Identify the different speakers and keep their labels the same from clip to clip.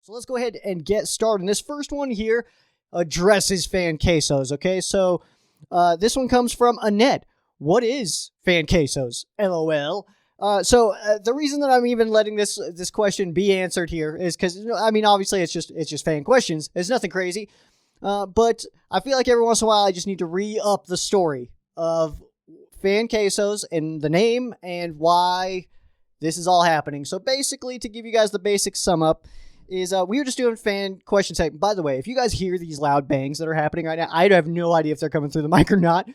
Speaker 1: So let's go ahead and get started. And this first one here addresses fan quesos. Okay, so this one comes from Annette. What is fan quesos? LOL. The reason that I'm even letting this question be answered here is because obviously it's just fan questions. It's nothing crazy, but I feel like every once in a while I just need to re-up the story of fan quesos and the name and why this is all happening. So basically, to give you guys the basic sum up, is we were just doing fan question segment. By the way, if you guys hear these loud bangs that are happening right now, I have no idea if they're coming through the mic or not.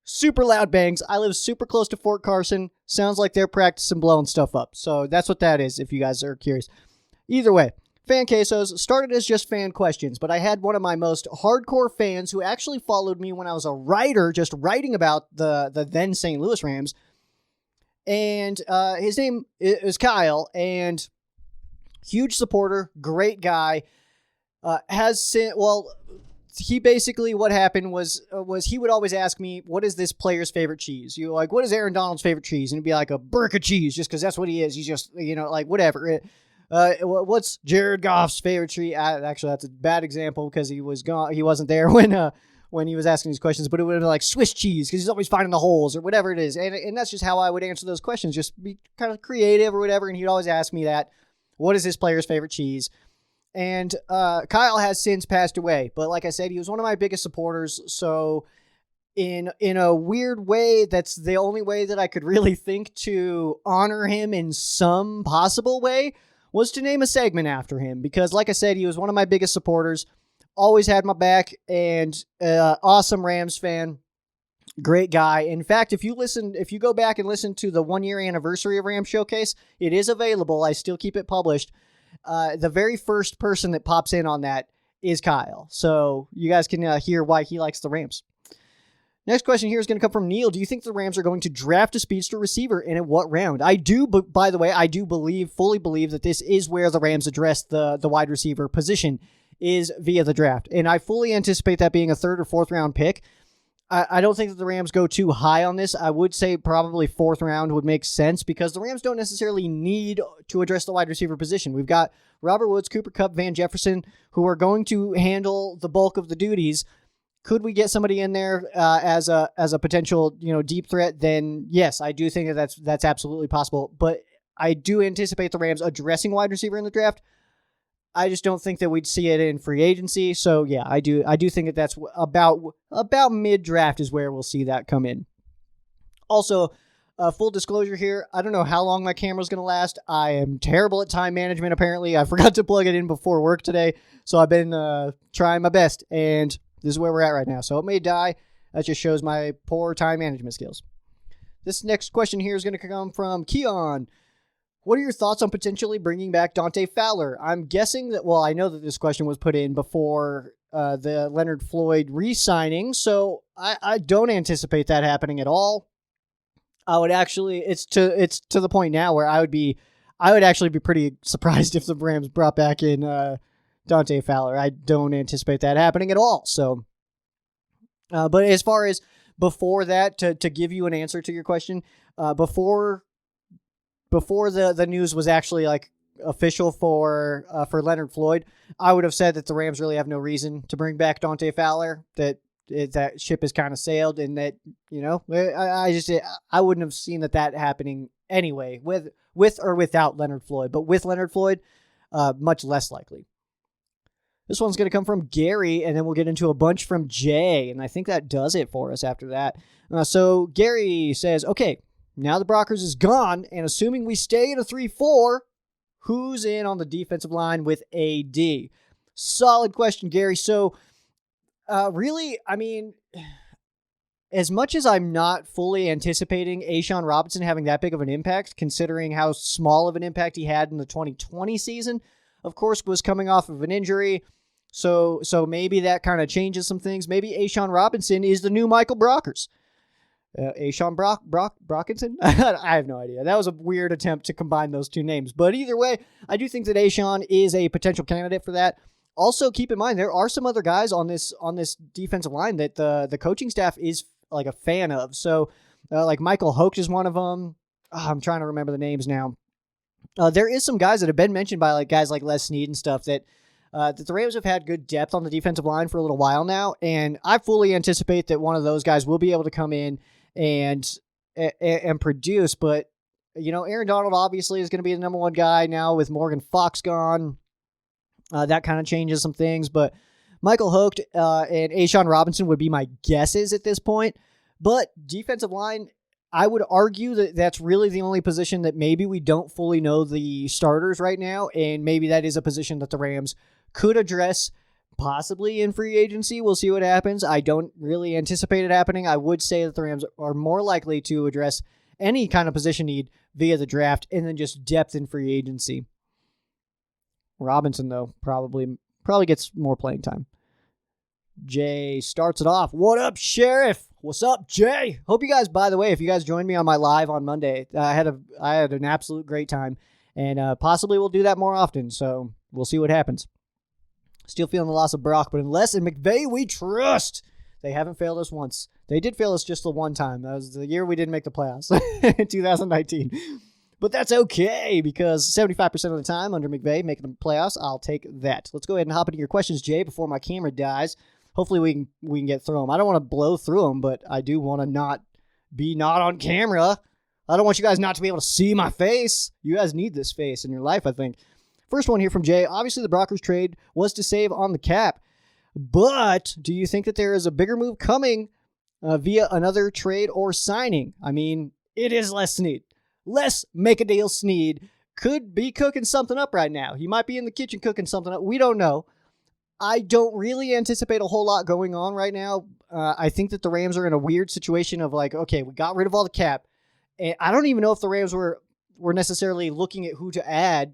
Speaker 1: Super loud bangs. I live super close to Fort Carson. Sounds like they're practicing blowing stuff up. So that's what that is, if you guys are curious. Either way, fan quesos started as just fan questions, but I had one of my most hardcore fans who actually followed me when I was a writer, just writing about the then St. Louis Rams. And his name is Kyle, and huge supporter, great guy. He basically, what happened was he would always ask me, what is this player's favorite cheese? What is Aaron Donald's favorite cheese? And it'd be like a brick of cheese, just because that's what he is. He's just, whatever. What's Jared Goff's favorite cheese? Actually, that's a bad example because he was gone. He wasn't there when he was asking these questions, but it would have been like Swiss cheese because he's always finding the holes or whatever it is. And that's just how I would answer those questions, just be kind of creative or whatever. And he'd always ask me that, what is this player's favorite cheese? And Kyle has since passed away, but like I said, he was one of my biggest supporters. So in a weird way, that's the only way that I could really think to honor him in some possible way was to name a segment after him. Because like I said, he was one of my biggest supporters, always had my back, and awesome Rams fan, great guy. In fact, if you go back and listen to the 1 year anniversary of Rams Showcase, it is available. I still keep it published. The very first person that pops in on that is Kyle. So you guys can hear why he likes the Rams. Next question here is going to come from Neil. Do you think the Rams are going to draft a speedster receiver, and at what round? I do, but by the way, I do fully believe that this is where the Rams address the wide receiver position is via the draft. And I fully anticipate that being a 3rd or 4th round pick. I don't think that the Rams go too high on this. I would say probably 4th round would make sense because the Rams don't necessarily need to address the wide receiver position. We've got Robert Woods, Cooper Kupp, Van Jefferson, who are going to handle the bulk of the duties. Could we get somebody in there as a potential deep threat? Then yes, I do think that's absolutely possible. But I do anticipate the Rams addressing wide receiver in the draft. I just don't think that we'd see it in free agency. So yeah, I do think that's about mid-draft is where we'll see that come in. Also, full disclosure here, I don't know how long my camera's going to last. I am terrible at time management, apparently. I forgot to plug it in before work today, so I've been trying my best, and this is where we're at right now. So it may die. That just shows my poor time management skills. This next question here is going to come from Keon. What are your thoughts on potentially bringing back Dante Fowler? I'm guessing that, I know that this question was put in before the Leonard Floyd re-signing, so I don't anticipate that happening at all. I would actually, it's to the point now where I would actually be pretty surprised if the Rams brought back in Dante Fowler. I don't anticipate that happening at all. So, but as far as before that, to give you an answer to your question, before the news was actually official for Leonard Floyd, I would have said that the Rams really have no reason to bring back Dante Fowler, that ship has kind of sailed, and that, I wouldn't have seen that happening anyway, with or without Leonard Floyd. But with Leonard Floyd, much less likely. This one's going to come from Gary, and then we'll get into a bunch from Jay, and I think that does it for us after that. So Gary says, okay, now the Brockers is gone, and assuming we stay in a 3-4, who's in on the defensive line with AD? Solid question, Gary. So, really, I mean, as much as I'm not fully anticipating A'Shawn Robinson having that big of an impact, considering how small of an impact he had in the 2020 season, of course, was coming off of an injury. So maybe that kind of changes some things. Maybe A'Shawn Robinson is the new Michael Brockers. A'Shawn Brockinson? I have no idea. That was a weird attempt to combine those two names. But either way, I do think that A'Shawn is a potential candidate for that. Also, keep in mind, there are some other guys on this defensive line that the coaching staff is a fan of. So, Michael Hoke is one of them. I'm trying to remember the names now. There is some guys that have been mentioned by like guys like Les Snead and stuff that the Rams have had good depth on the defensive line for a little while now, and I fully anticipate that one of those guys will be able to come in and produce. But Aaron Donald obviously is going to be the number one guy now with Morgan Fox gone. That kind of changes some things, but Michael Hoke and Ashawn Robinson would be my guesses at this point. But defensive line, I would argue that that's really the only position that maybe we don't fully know the starters right now, and maybe that is a position that the Rams could address possibly in free agency. We'll see what happens. I don't really anticipate it happening. I would say that the Rams are more likely to address any kind of position need via the draft and then just depth in free agency. Robinson, though, probably gets more playing time. Jay starts it off. What up, Sheriff? What's up, Jay? Hope you guys, by the way, if you guys joined me on my live on Monday, I had an absolute great time, and possibly we'll do that more often, so we'll see what happens. Still feeling the loss of Brock, but unless in McVay we trust. They haven't failed us once. They did fail us just the one time. That was the year we didn't make the playoffs in 2019. But that's okay, because 75% of the time under McVay making the playoffs, I'll take that. Let's go ahead and hop into your questions, Jay, before my camera dies. Hopefully we can get through them. I don't want to blow through them, but I do want to not on camera. I don't want you guys not to be able to see my face. You guys need this face in your life, I think. First one here from Jay. Obviously, the Brockers trade was to save on the cap, but do you think that there is a bigger move coming via another trade or signing? I mean, it is Les Snead. Les Make-A-Deal Snead could be cooking something up right now. He might be in the kitchen cooking something up. We don't know. I don't really anticipate a whole lot going on right now. I think that the Rams are in a weird situation of like, okay, we got rid of all the cap. And I don't even know if the Rams were necessarily looking at who to add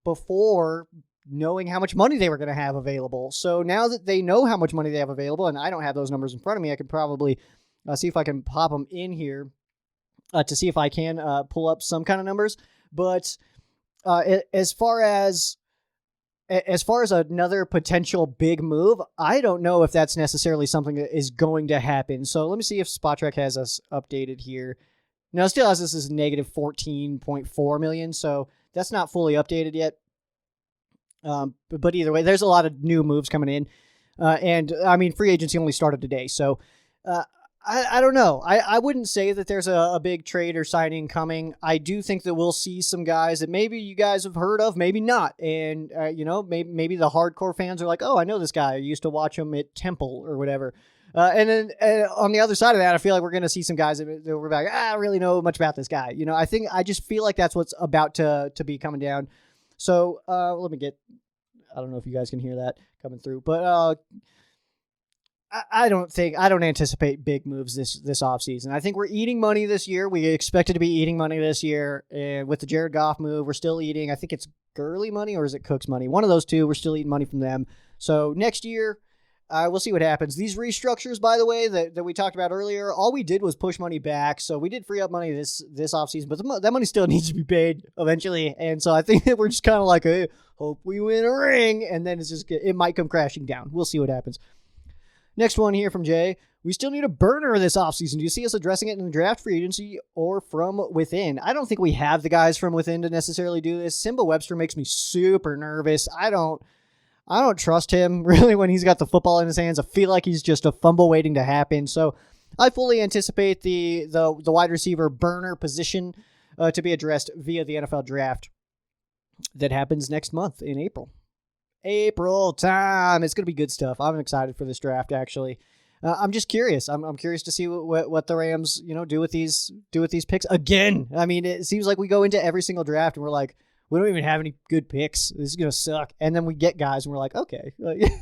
Speaker 1: before knowing how much money they were going to have available. So now that they know how much money they have available, and I don't have those numbers in front of me, I could probably see if I can pop them in here to see if I can pull up some kind of numbers. But as far as another potential big move, I don't know if that's necessarily something that is going to happen. So let me see if Spotrac has us updated here. No, it still has this as negative 14.4 million. So that's not fully updated yet. But either way, there's a lot of new moves coming in. And I mean, free agency only started today. So I don't know. I wouldn't say that there's a big trade or signing coming. I do think that we'll see some guys that maybe you guys have heard of, maybe not. And, maybe the hardcore fans are like, oh, I know this guy. I used to watch him at Temple or whatever. And then on the other side of that, I feel like we're going to see some guys that we're like, I don't really know much about this guy. I just feel like that's what's about to be coming down. So let me get, I don't know if you guys can hear that coming through, but I don't anticipate big moves this offseason. I think we're eating money this year. We expected to be eating money this year. And with the Jared Goff move, we're still eating. I think it's Gurley money or is it Cook's money? One of those two, we're still eating money from them. So next year, we'll see what happens. These restructures, by the way, that we talked about earlier, all we did was push money back. So we did free up money this offseason, but that money still needs to be paid eventually. And so I think that we're just kind of like, hey, hope we win a ring. And then it might come crashing down. We'll see what happens. Next one here from Jay. We still need a burner this offseason. Do you see us addressing it in the draft, free agency, or from within? I don't think we have the guys from within to necessarily do this. Simba Webster makes me super nervous. I don't trust him really when he's got the football in his hands. I feel like he's just a fumble waiting to happen. So I fully anticipate the wide receiver burner position to be addressed via the NFL draft that happens next month in April. April time. It's going to be good stuff. I'm excited for this draft, actually. I'm just curious. I'm curious to see what the Rams, do with these picks again. I mean, it seems like we go into every single draft and we're like, we don't even have any good picks. This is going to suck. And then we get guys and we're like, okay,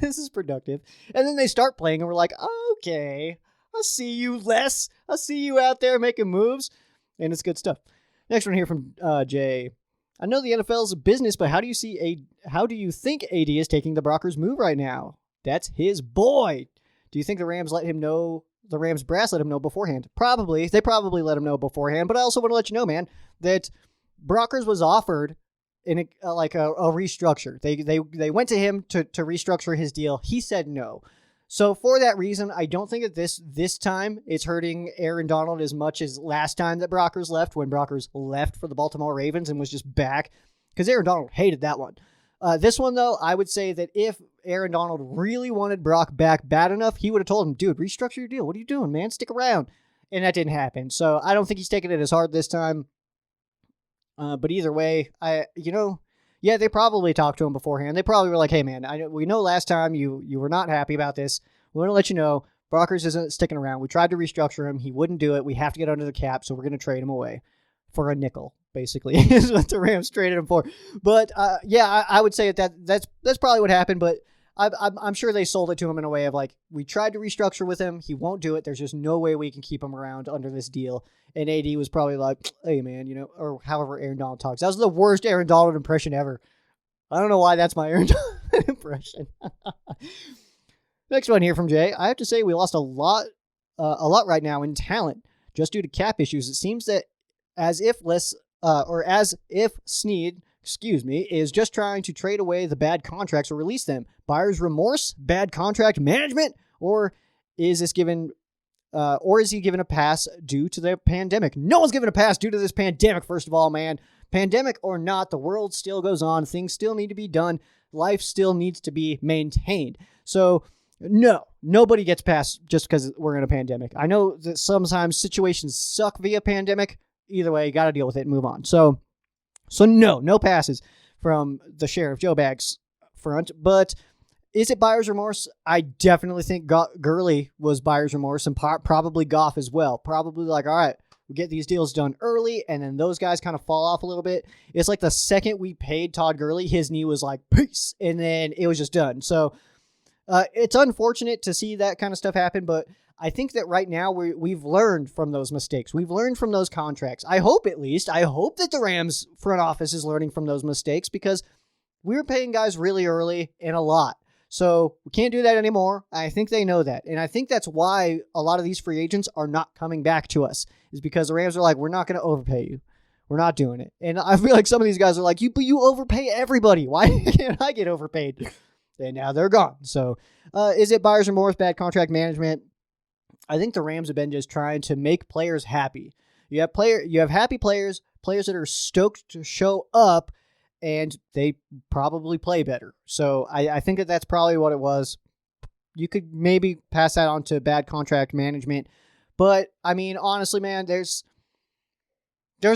Speaker 1: this is productive. And then they start playing and we're like, okay, I see you, Les. I see you out there making moves. And it's good stuff. Next one here from Jay. I know the NFL is a business, but how do you think AD is taking the Brockers move right now? That's his boy. Do you think the Rams brass let him know beforehand? Probably. They probably let him know beforehand. But I also want to let you know, man, that Brockers was offered in a restructure. They went to him to restructure his deal. He said no. So for that reason, I don't think that this time it's hurting Aaron Donald as much as last time that Brockers left, when Brockers left for the Baltimore Ravens and was just back, because Aaron Donald hated that one. This one, though, I would say that if Aaron Donald really wanted Brock back bad enough, he would have told him, dude, restructure your deal. What are you doing, man? Stick around. And that didn't happen. So I don't think he's taking it as hard this time. But either way, yeah, they probably talked to him beforehand. They probably were like, hey, man, we know last time you were not happy about this. We want to let you know Brockers isn't sticking around. We tried to restructure him. He wouldn't do it. We have to get under the cap, so we're going to trade him away for a nickel, basically, is what the Rams traded him for. But, yeah, I would say that's probably what happened, but I'm sure they sold it to him in a way of like, we tried to restructure with him. He won't do it. There's just no way we can keep him around under this deal. And AD was probably like, hey, man, or however Aaron Donald talks. That was the worst Aaron Donald impression ever. I don't know why that's my Aaron Donald impression. Next one here from Jay. I have to say we lost a lot right now in talent just due to cap issues. It seems that as if Snead, is just trying to trade away the bad contracts or release them. Buyer's remorse, bad contract management, or is he given a pass due to the pandemic? No one's given a pass due to this pandemic, first of all, man. Pandemic or not, the world still goes on. Things still need to be done. Life still needs to be maintained. So, no, nobody gets past just because we're in a pandemic. I know that sometimes situations suck via pandemic. Either way, you got to deal with it and move on. So no passes from the Sheriff Joe Bags front. But is it buyer's remorse? I definitely think Gurley was buyer's remorse, and probably Goff as well. Probably like, all right, we get these deals done early, and then those guys kind of fall off a little bit. It's like the second we paid Todd Gurley, his knee was like, peace, and then it was just done. So it's unfortunate to see that kind of stuff happen, but I think that right now we've learned from those mistakes. We've learned from those contracts. I hope that the Rams front office is learning from those mistakes, because we were paying guys really early and a lot. So we can't do that anymore. I think they know that. And I think that's why a lot of these free agents are not coming back to us, is because the Rams are like, we're not going to overpay you. We're not doing it. And I feel like some of these guys are like, but you overpay everybody. Why can't I get overpaid? And now they're gone. So is it buyer's remorse, bad contract management? I think the Rams have been just trying to make players happy. You have happy players that are stoked to show up, and they probably play better. So I think that's probably what it was. You could maybe pass that on to bad contract management. But, I mean, honestly, man, there's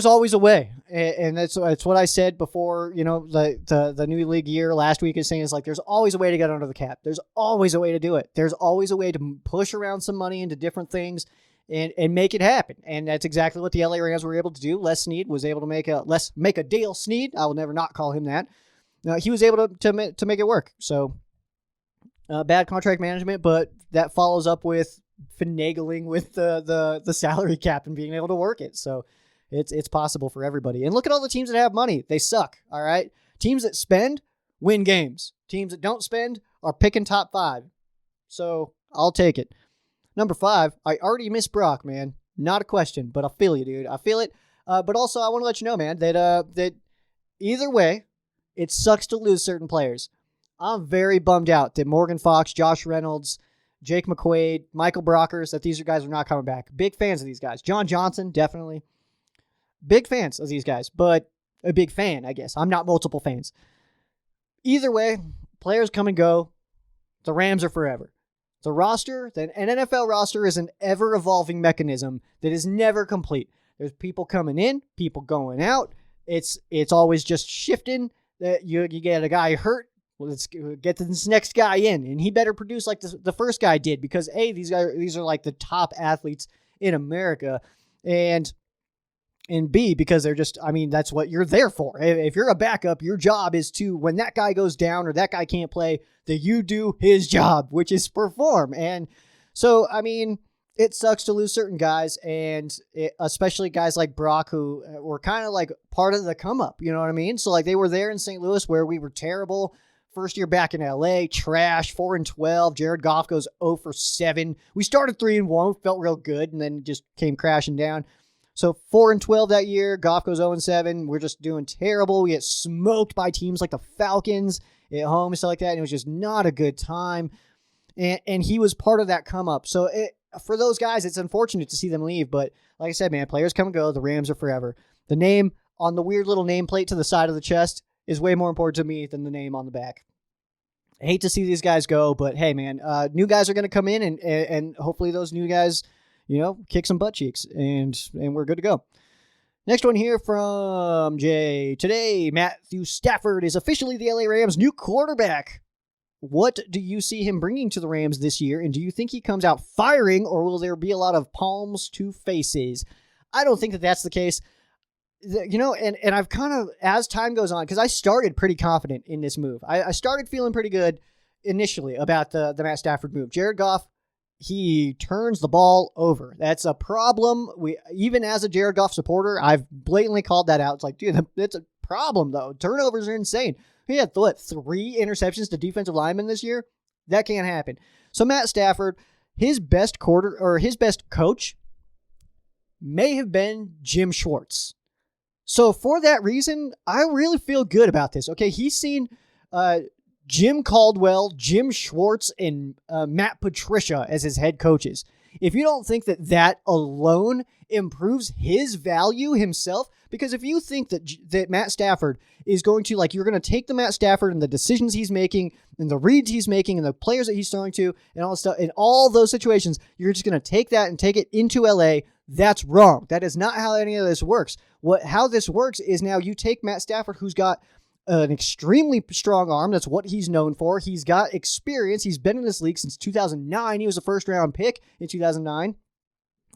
Speaker 1: always a way. And that's what I said before, the new league year last week is saying, it's like, there's always a way to get under the cap. There's always a way to do it. There's always a way to push around some money into different things and make it happen. And that's exactly what the LA Rams were able to do. Les Snead was able to make a deal. Snead, I will never not call him that. He was able to make it work. So bad contract management, but that follows up with finagling with the salary cap and being able to work it. So it's possible for everybody. And look at all the teams that have money. They suck, all right? Teams that spend win games. Teams that don't spend are picking top 5. So I'll take it. Number 5, I already miss Brock, man. Not a question, but I feel you, dude. I feel it. But also, I want to let you know, man, that either way, it sucks to lose certain players. I'm very bummed out that Morgan Fox, Josh Reynolds, Jake McQuaid, Michael Brockers, that these guys are not coming back. Big fans of these guys. John Johnson, definitely. Big fans of these guys, but a big fan, I guess. I'm not multiple fans. Either way, players come and go. The Rams are forever. The roster, an NFL roster, is an ever-evolving mechanism that is never complete. There's people coming in, people going out. It's always just shifting. You get a guy hurt. Well, let's get this next guy in, and he better produce like the first guy did, because A, these are like the top athletes in America, and B, because they're just, I mean, that's what you're there for. If you're a backup, your job is to, when that guy goes down or that guy can't play, that you do his job, which is perform. And so, I mean, it sucks to lose certain guys, and especially guys like Brock, who were kind of like part of the come up, you know what I mean? So like they were there in St. Louis where we were terrible. First year back in LA, trash, 4-12. Jared Goff goes 0-7. We started 3-1, felt real good, and then just came crashing down. So 4-12 that year, Goff goes 0-7. We're just doing terrible. We get smoked by teams like the Falcons at home and stuff like that, and it was just not a good time. and he was part of that come up. So for those guys, it's unfortunate to see them leave. But like I said, man, players come and go. The Rams are forever. The name on the weird little nameplate to the side of the chest is way more important to me than the name on the back. I hate to see these guys go, but hey, man, new guys are going to come in, and hopefully those new guys, kick some butt cheeks, and we're good to go. Next one here from Jay. Today, Matthew Stafford is officially the LA Rams' new quarterback. What do you see him bringing to the Rams this year, and do you think he comes out firing, or will there be a lot of palms to faces? I don't think that that's the case. And I've kind of, as time goes on, because I started pretty confident in this move. I started feeling pretty good initially about the Matt Stafford move. Jared Goff, he turns the ball over. That's a problem. Even as a Jared Goff supporter, I've blatantly called that out. It's like, dude, that's a problem, though. Turnovers are insane. He had, 3 interceptions to defensive linemen this year? That can't happen. So Matt Stafford, his best coach may have been Jim Schwartz. So for that reason, I really feel good about this. Okay, he's seen Jim Caldwell, Jim Schwartz, and Matt Patricia as his head coaches. If you don't think that alone improves his value himself, because if you think that Matt Stafford is going to, you're going to take the Matt Stafford and the decisions he's making and the reads he's making and the players that he's throwing to and all this stuff, in all those situations, you're just going to take that and take it into LA. That's wrong. That is not how any of this works. How this works is now you take Matt Stafford, who's got an extremely strong arm. That's what he's known for. He's got experience. He's been in this league since 2009. He was a first-round pick in 2009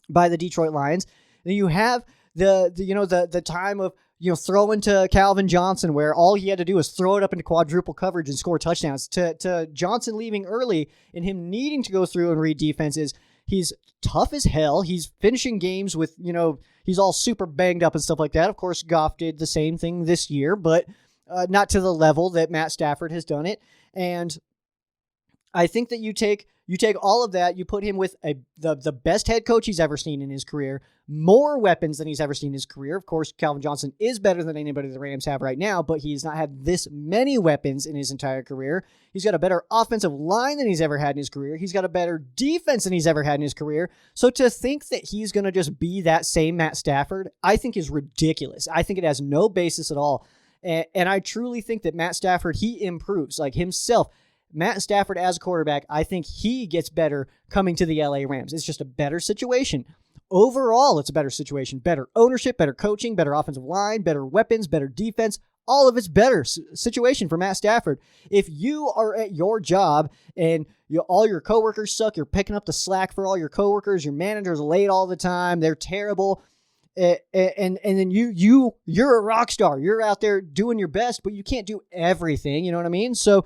Speaker 1: by the Detroit Lions. Then you have the time of throwing to Calvin Johnson, where all he had to do was throw it up into quadruple coverage and score touchdowns. To Johnson leaving early and him needing to go through and read defenses. He's tough as hell. He's finishing games with, he's all super banged up and stuff like that. Of course, Goff did the same thing this year, but not to the level that Matt Stafford has done it. And I think that you take all of that, you put him with the best head coach he's ever seen in his career, more weapons than he's ever seen in his career. Of course, Calvin Johnson is better than anybody the Rams have right now, but he's not had this many weapons in his entire career. He's got a better offensive line than he's ever had in his career. He's got a better defense than he's ever had in his career. So to think that he's going to just be that same Matt Stafford, I think is ridiculous. I think it has no basis at all. And I truly think that Matt Stafford, he improves, himself. Matt Stafford as a quarterback, I think he gets better coming to the LA Rams. It's just a better situation. Overall, it's a better situation. Better ownership, better coaching, better offensive line, better weapons, better defense. All of it's better situation for Matt Stafford. If you are at your job and all your coworkers suck, you're picking up the slack for all your coworkers, your manager's late all the time, they're terrible, and then you're a rock star. You're out there doing your best, but you can't do everything. You know what I mean? So,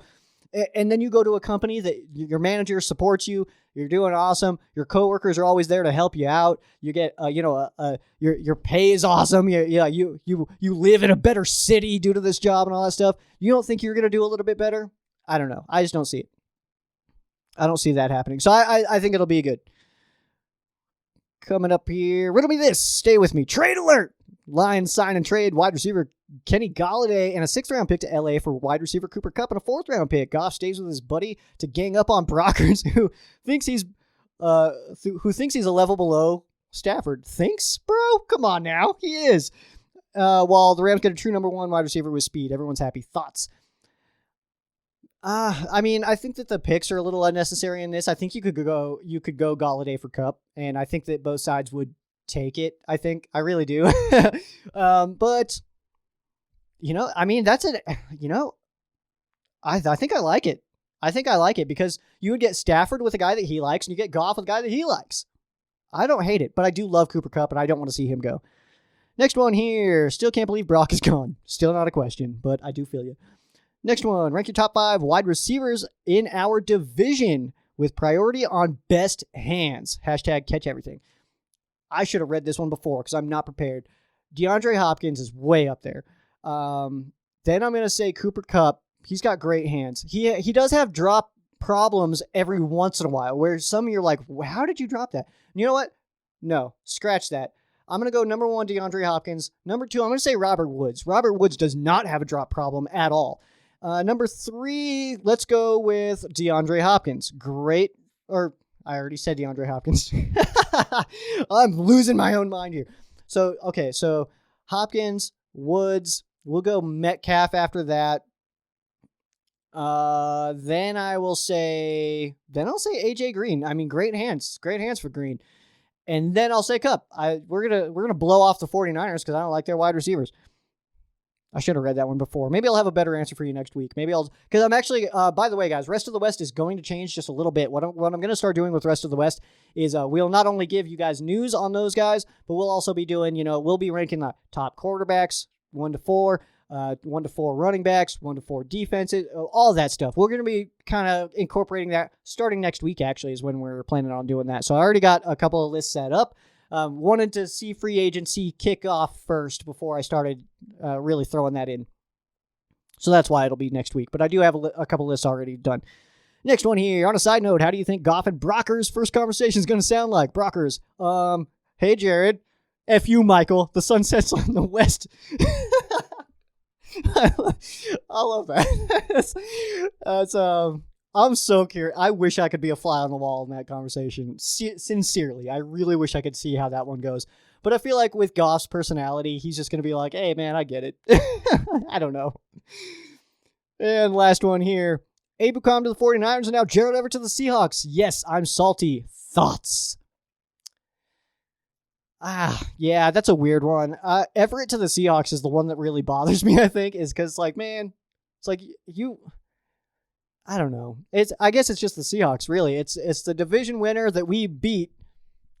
Speaker 1: and then you go to a company that your manager supports you. You're doing awesome. Your coworkers are always there to help you out. You get, your pay is awesome. You live in a better city due to this job and all that stuff. You don't think you're going to do a little bit better? I don't know. I just don't see it. I don't see that happening. So I think it'll be good. Coming up here, riddle me this. Stay with me. Trade alert. Lions sign and trade wide receiver Kenny Golladay and a 6th-round pick to LA for wide receiver Cooper Kupp and a 4th-round pick. Goff stays with his buddy to gang up on Brockers, who thinks he's a level below Stafford. Thinks, bro? Come on now, he is. While the Rams get a true number 1 wide receiver with speed, everyone's happy. Thoughts? I think that the picks are a little unnecessary in this. I think you could go Golladay for Kupp, and I think that both sides would take it. I really do. But that's it. I think I like it. I think I like it because you would get Stafford with a guy that he likes, and you get Goff with a guy that he likes. I don't hate it, but I do love Cooper Kupp, and I don't want to see him go. Next one here. Still can't believe Brock is gone. Still not a question, but I do feel you. Next one. Rank your top 5 wide receivers in our division with priority on best hands. Hashtag catch everything. I should have read this one before because I'm not prepared. DeAndre Hopkins is way up there. Then I'm going to say Cooper Kupp. He's got great hands. He does have drop problems every once in a while where some of you are like, how did you drop that? And you know what? No, scratch that. I'm going to go number 1, DeAndre Hopkins. Number 2, I'm going to say Robert Woods. Robert Woods does not have a drop problem at all. Number 3, let's go with DeAndre Hopkins. Great, or I already said DeAndre Hopkins. I'm losing my own mind here. So, okay, so Hopkins, Woods, we'll go Metcalf after that. Then I'll say AJ Green. I mean, great hands for Green. And then I'll say Cup. We're gonna blow off the 49ers because I don't like their wide receivers. I should have read that one before. Maybe I'll have a better answer for you next week. Because I'm actually, by the way, guys, rest of the West is going to change just a little bit. What I'm going to start doing with rest of the West is we'll not only give you guys news on those guys, but we'll also be doing, we'll be ranking the top quarterbacks, 1 to 4, 1 to 4 running backs, 1 to 4 defenses, all that stuff. We're going to be kind of incorporating that starting next week, actually, is when we're planning on doing that. So I already got a couple of lists set up. Wanted to see free agency kick off first before I started really throwing that in. So that's why it'll be next week. But I do have a couple lists already done. Next one here. On a side note, how do you think Goff and Brockers' first conversation is going to sound like? Brockers, hey, Jared. F you, Michael. The sun sets on the west. I love that. I'm so curious. I wish I could be a fly on the wall in that conversation. Sincerely, I really wish I could see how that one goes. But I feel like with Goff's personality, he's just going to be like, hey, man, I get it. I don't know. And last one here. Abucom to the 49ers and now Gerald Everett to the Seahawks. Yes, I'm salty. Thoughts? Yeah, that's a weird one. Everett to the Seahawks is the one that really bothers me, I think, is because, man, it's like you... I don't know. I guess it's just the Seahawks, really. It's the division winner that we beat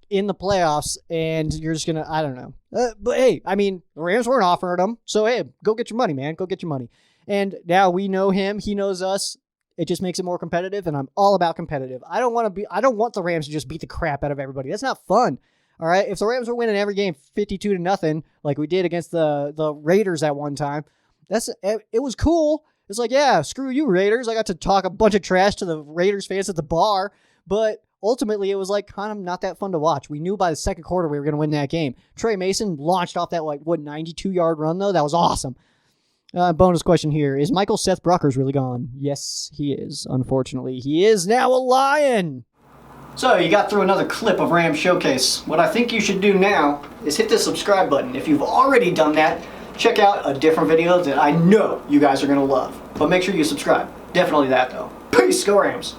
Speaker 1: in the playoffs, and you're just going to, I don't know. But, hey, I mean, the Rams weren't offering them, so, hey, go get your money, man. Go get your money. And now we know him. He knows us. It just makes it more competitive, and I'm all about competitive. I don't want the Rams to just beat the crap out of everybody. That's not fun. All right? If the Rams were winning every game 52-0, like we did against the Raiders at one time, it was cool. It's like, yeah, screw you, Raiders. I got to talk a bunch of trash to the Raiders fans at the bar, but ultimately it was kind of not that fun to watch. We knew by the second quarter we were going to win that game. Trey Mason launched off that 92-yard run, though. That was awesome. Bonus question here. Is Michael Seth Brockers really gone? Yes, he is. Unfortunately, he is now a Lion. So you got through another clip of Rams Showcase. What I think you should do now is hit the subscribe button. If you've already done that, check out a different video that I know you guys are going to love. But make sure you subscribe. Definitely that, though. Peace. Go Rams.